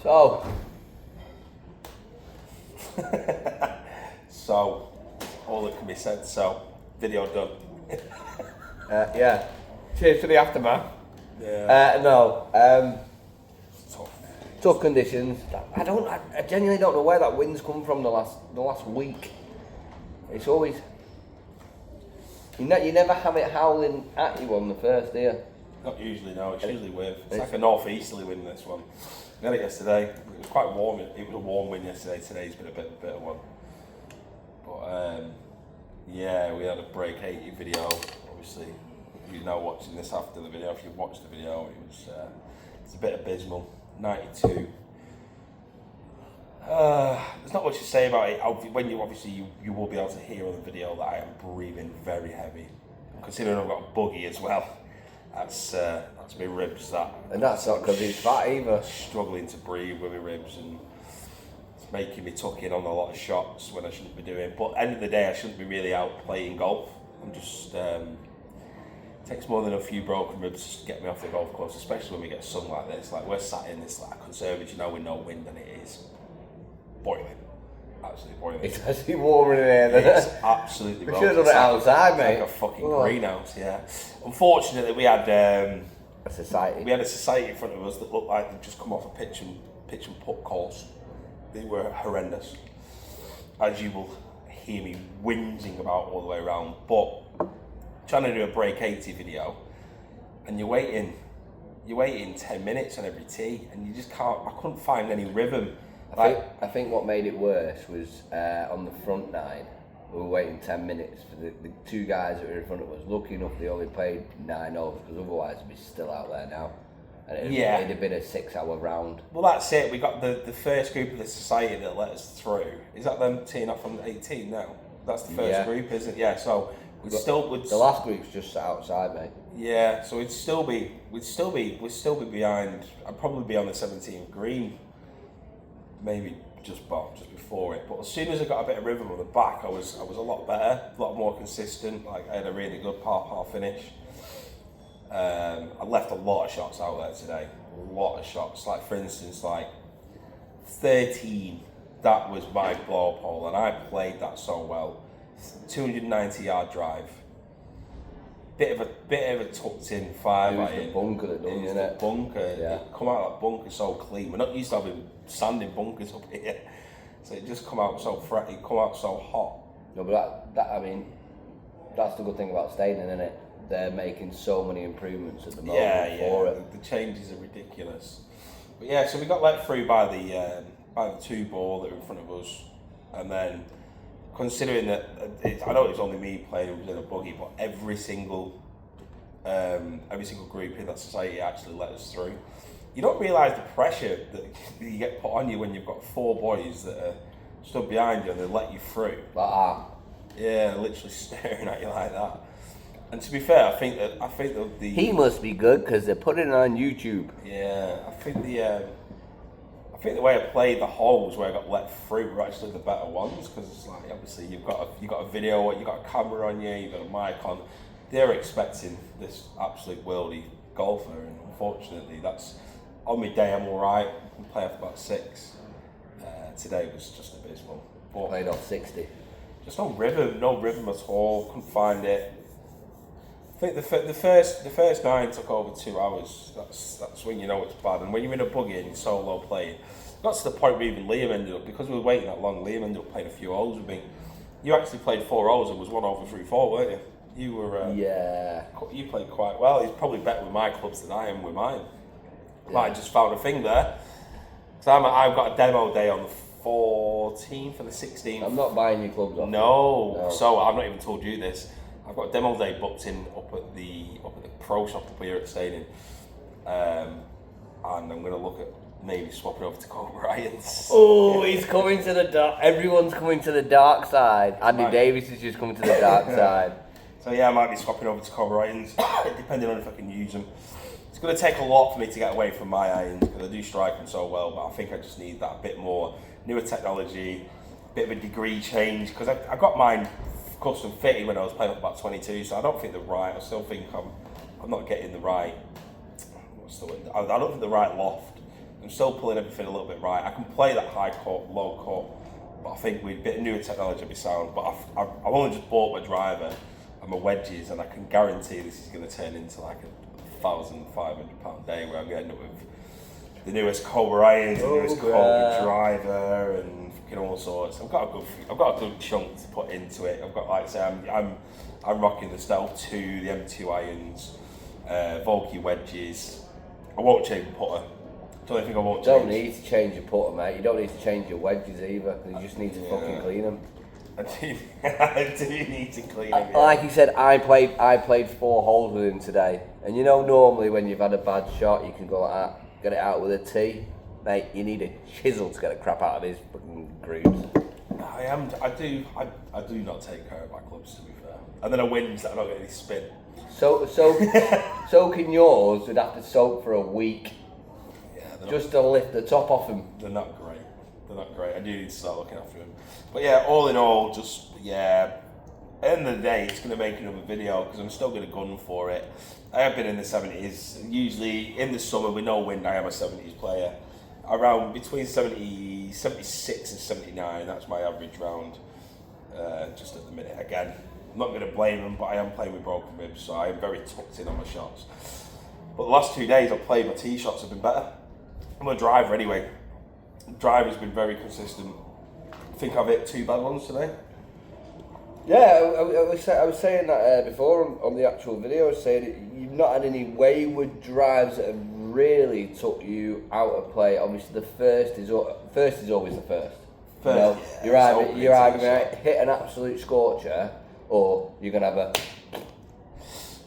So. So, all that can be said. So, video done. Yeah. Cheers to the aftermath. Yeah. Tough conditions. I genuinely don't know where that wind's come from the last week. It's always. You never have it howling at you on the first, do you? Not usually, no. It's usually with. It's like a northeasterly wind, this one. We had it yesterday. It was quite warm. It was a warm wind yesterday. Today's been a bit of one. But yeah, we had a break 80 video. Obviously, you're now watching this after the video. If you watched the video, it's a bit abysmal. 92. There's not much to say about it. When you will be able to hear on the video that I am breathing very heavy. Considering I've got a buggy as well. That's my ribs. And that's not because he's fat either. Struggling to breathe with my ribs, and it's making me tuck in on a lot of shots when I shouldn't be doing. But at the end of the day, I shouldn't be really out playing golf. I'm just takes more than a few broken ribs to get me off the golf course, especially when we get sun like this. Like we're sat in this like conservatory now with no wind, and it is boiling. Absolutely boiling. It's actually warmer in here than it's absolutely. We should have done it outside, mate. Like a fucking greenhouse, yeah. Unfortunately, we had a society. We had a society in front of us that looked like they'd just come off a pitch and putt course. They were horrendous, as you will hear me whinging about all the way around. But trying to do a break 80 video, and you're waiting 10 minutes on every tee, and you just can't. I couldn't find any rhythm. I think what made it worse was on the front nine, we were waiting 10 minutes for the two guys that were in front of us. Lucky enough, they only played 9 holes, because otherwise we'd be still out there now. And it'd have been a 6-hour round. Well, that's it. We got the first group of the society that let us through. Is that them teeing off on 18 now? That's the first group, isn't it? Yeah. So the last group's just sat outside, mate. Yeah. So we'd still be behind. I'd probably be on the 17th green. Maybe just before it, but as soon as I got a bit of rhythm on the back, I was a lot better, a lot more consistent. Like I had a really good par finish. I left a lot of shots out there today, a lot of shots. Like for instance, like 13, that was my blow up hole, and I played that so well. 290-yard drive. Bit of a tucked in 5. It was the bunker that done, isn't it? Bunker. Yeah. It come out of that bunker so clean. We're not used to having sand in bunkers up here, so it just come out so fresh. It come out so hot. No, but that's the good thing about staying in, isn't it? They're making so many improvements at the moment for it. The changes are ridiculous. But yeah, so we got let through by the 2 ball that were in front of us, and then considering that I know it was only me playing, it was in a buggy, but every single group in that society actually let us through. You don't realise the pressure that you get put on you when you've got 4 boys that are stood behind you and they let you through. Like that. Yeah, literally staring at you like that. And to be fair, I think that the he must be good because they're putting it on YouTube. Yeah, I think the way I played the holes where I got let through were actually the better ones, because it's like obviously you've got a video, you've got a camera on you, you've got a mic on. They're expecting this absolute worldly golfer, and unfortunately that's on my day. I'm all right. I can play off about 6. Today was just abysmal. But played off 60. Just no rhythm at all. Couldn't find it. I think the first 9 took over 2 hours. That's when you know it's bad. And when you're in a buggy and you're solo playing, got to the point where even Liam ended up, because we were waiting that long, Liam ended up playing a few holes with me. You actually played 4 holes and was 1 over 3 4, weren't you? You were you played quite well. He's probably better with my clubs than I am with mine. Yeah. I just found a thing there. So I've got a demo day on the 14th and the 16th. I'm not buying your clubs off. No. So I've not even told you this. I've got a demo day booked in up at the pro shop up here at the stadium, and I'm going to look at maybe swapping over to Kobe Bryant's. Oh, he's coming to the dark. Everyone's coming to the dark side. Andy Davis is just coming to the dark side. So yeah, I might be swapping over to Kobe Bryant's, depending on if I can use them. It's going to take a lot for me to get away from my irons, because I do strike them so well, but I think I just need that bit more newer technology, bit of a degree change, because I got mine custom fitted when I was playing up about 22, so I don't think they're right. I still think I'm not getting the right. I don't think the right loft I'm still pulling everything a little bit right. I can play that high cut, low cut, but I think with a bit of newer technology would be sound. But I've only just bought my driver and my wedges, and I can guarantee this is going to turn into like a £1,500 day where I'm going to end up with the newest Cobra irons, the newest Cobra driver, and fucking all sorts. I've got a good chunk to put into it. I've got, like I say, I'm rocking the Stealth 2, the M2 irons, Volky wedges. I won't change the putter. Don't think I won't change. You don't need to change your putter, mate. You don't need to change your wedges either. You just need to fucking clean them. I do need to clean them. Yeah. Like you said, I played 4 holes with him today, and you know normally when you've had a bad shot, you can go like that. Get it out with a tee, mate. You need a chisel to get the crap out of his fucking grooves. I do not take care of my clubs, to be fair. And then I wins that I don't get any spin. So soaking yours would have to soak for a week. Yeah, just to lift the top off them. They're not great. They're not great. I do need to start looking after them. But yeah, all in all, just at the end of the day, it's going to make another video because I'm still going to gun for it. I have been in the 70s. Usually in the summer with no wind, I am a 70s player. Around between 76 and 79, that's my average round. Just at the minute. Again, I'm not going to blame them, but I am playing with broken ribs, so I am very tucked in on my shots. But the last 2 days I've played, my tee shots have been better. I'm a driver anyway. Driver's been very consistent. I think I've hit 2 bad ones today. Yeah, I was saying that before on the actual video. I was saying that you've not had any wayward drives that have really took you out of play. Obviously, the first is always the first. You know, you're either going to hit an absolute scorcher, or you're going to have a.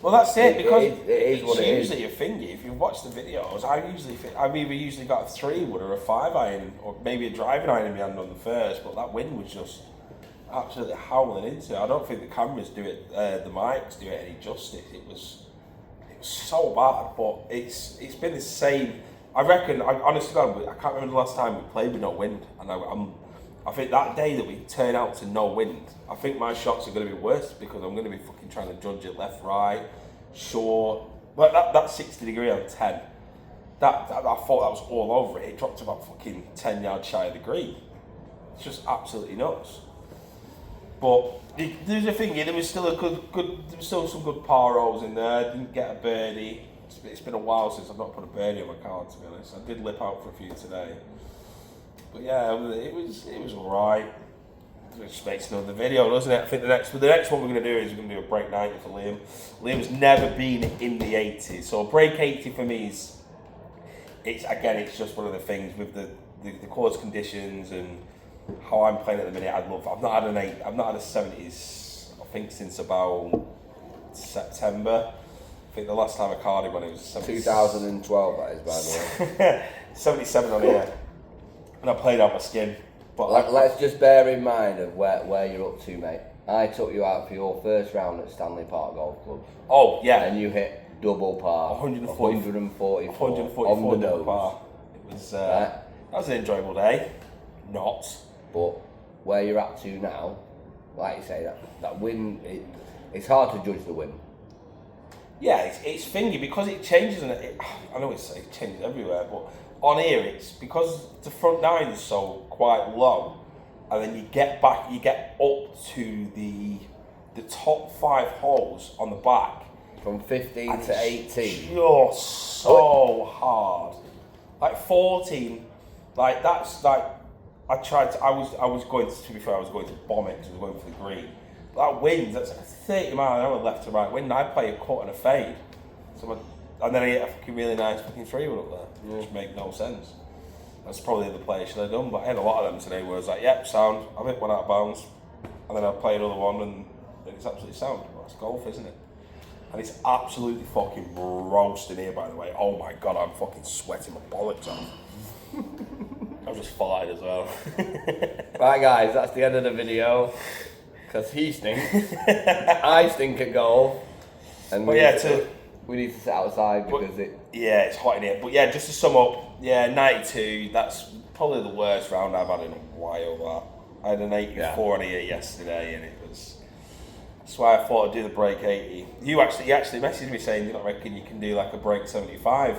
Well, that's it, because it is what it is. Usually a thingy. If you watch the videos, I've either usually got a 3-wood or a 5 iron, or maybe a driving iron in my hand on the first. But that wind was just absolutely howling into it. I don't think the cameras do it, the mics do it any justice. It was so bad, but it's been the same. I reckon, honestly, God, I can't remember the last time we played with no wind, and I think that day that we turn out to no wind, I think my shots are going to be worse because I'm going to be fucking trying to judge it left, right, short. Like that 60 degree on 10, I thought that was all over it. It dropped about fucking 10 yards shy of the green. It's just absolutely nuts. But there's a thing, there was still some good par rolls in there. I didn't get a birdie. It's been a while since I've not put a birdie on my card, to be honest. I did lip out for a few today. But yeah, it was alright. It just makes another video, doesn't it? I think the next one we're going to do is we're going to do a break 90 for Liam. Liam's never been in the 80s, so a break 80 for me is, it's just one of the things with the course conditions and how I'm playing at the minute. I've not had a 70s, I think, since about September. I think the last time I carded one, it was 2012, that is, by the way. 77 on here. And I played out my skin. But let's just bear in mind of where you're up to, mate. I took you out for your first round at Stanley Park Golf Club. Oh, yeah. And you hit double par. 144 on the nose. Par. It was, that was an enjoyable day. Not. But where you're at to now, like you say, that win, it's hard to judge the win. Yeah, it's thingy because it changes, and I know it changes everywhere, but on here it's because the front nine is so quite low, and then you get up to the top 5 holes on the back from 15 to 18. Just so hard. Like 14, like that's like I was going to bomb it because I was going for the green. That wind, that's like 30 mile an hour left to right wind. I play a cut and a fade. And then I hit a fucking really nice fucking 3-wood up there, which made no sense. That's probably the play I should have done, but I had a lot of them today where I was like, yep, sound, I've hit one out of bounds, and then I play another one and it's absolutely sound. Well, that's golf, isn't it? And it's absolutely fucking roasting here, by the way. Oh my God, I'm fucking sweating my bollocks off. I've just farted as well. Right, guys, that's the end of the video. Because he stinks, I stink at golf, and we need to sit outside because it's hot in here. But yeah, just to sum up, 92. That's probably the worst round I've had in a while. I had an 84 on here yesterday, and that's why I thought I'd do the break 80. You actually messaged me saying you don't reckon you can do like a break 75.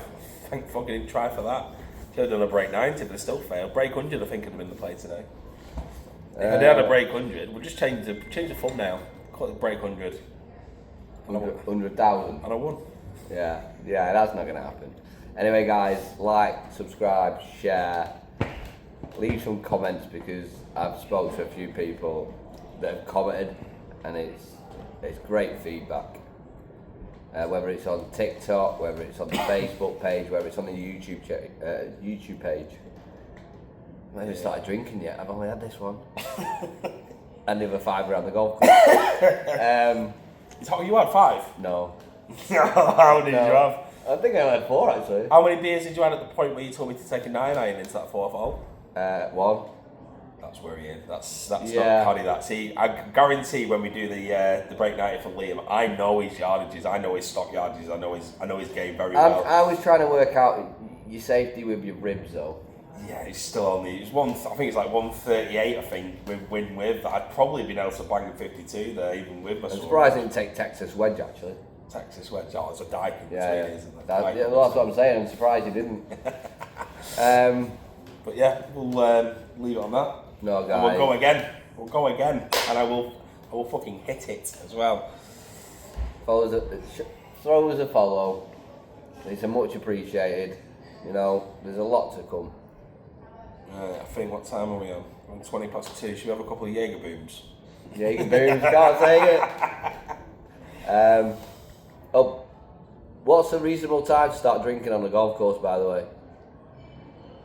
Thank fucking try for that. Should have done a break 90, but it still failed. Break 100, I think, would have been the play today. If I had a break 100, we'll just change the thumbnail. Call it break 100. 100,000. And I won. Yeah, that's not going to happen. Anyway, guys, like, subscribe, share, leave some comments because I've spoken to a few people that have commented, and it's great feedback. Whether it's on TikTok, whether it's on the Facebook page, whether it's on the YouTube page. I haven't started drinking yet. I've only had this one, and the other 5 around the golf course. Is that what you had, 5? No. How did you have? I think I had 4 actually. How many beers did you have at the point where you told me to take a 9-iron into that 4th hole? 1. That's worrying. That's Yeah. not carry that. See, I guarantee when we do the break 90 for Liam, I know his yardages, I know his stock yardages, I know his game very well. I was trying to work out your safety with your ribs though. Yeah, he's still on the. I think it's like 138. I think with. I'd probably been able to bang a 52 there, even with my. I'm surprised I didn't take Texas wedge actually. Texas wedge. Oh, there's a dike in between, Yeah. isn't there? Well, that's what I'm saying. I'm surprised you didn't. But yeah, we'll leave it on that. No, guys. And we'll go again. We'll go again, and I will fucking hit it as well. Throw us a follow. It's a much appreciated. You know, there's a lot to come. I think, what time are we on? We're on 20 past 2. Should we have a couple of Jaeger booms? Jaeger booms, can't say it. What's a reasonable time to start drinking on the golf course, by the way?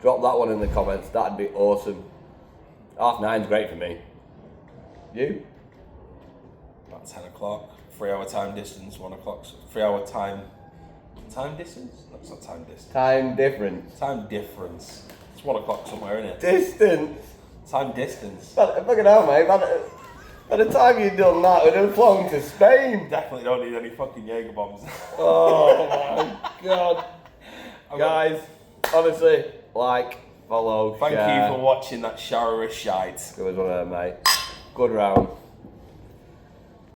Drop that one in the comments, that'd be awesome. 9:30's great for me. You? About 10 o'clock. 3 hour time distance, 1 o'clock. 3 hour time distance? No, it's not time distance. Time difference. Time difference. It's 1 o'clock somewhere, isn't it? Distance. Time distance. Fucking hell, mate. By the time you've done that, we'd have flown to Spain. Definitely don't need any fucking Jaeger bombs. Oh my god. Guys, honestly, like, follow, Thank share. you for watching that shower of shite. It was one of them, mate. Good round.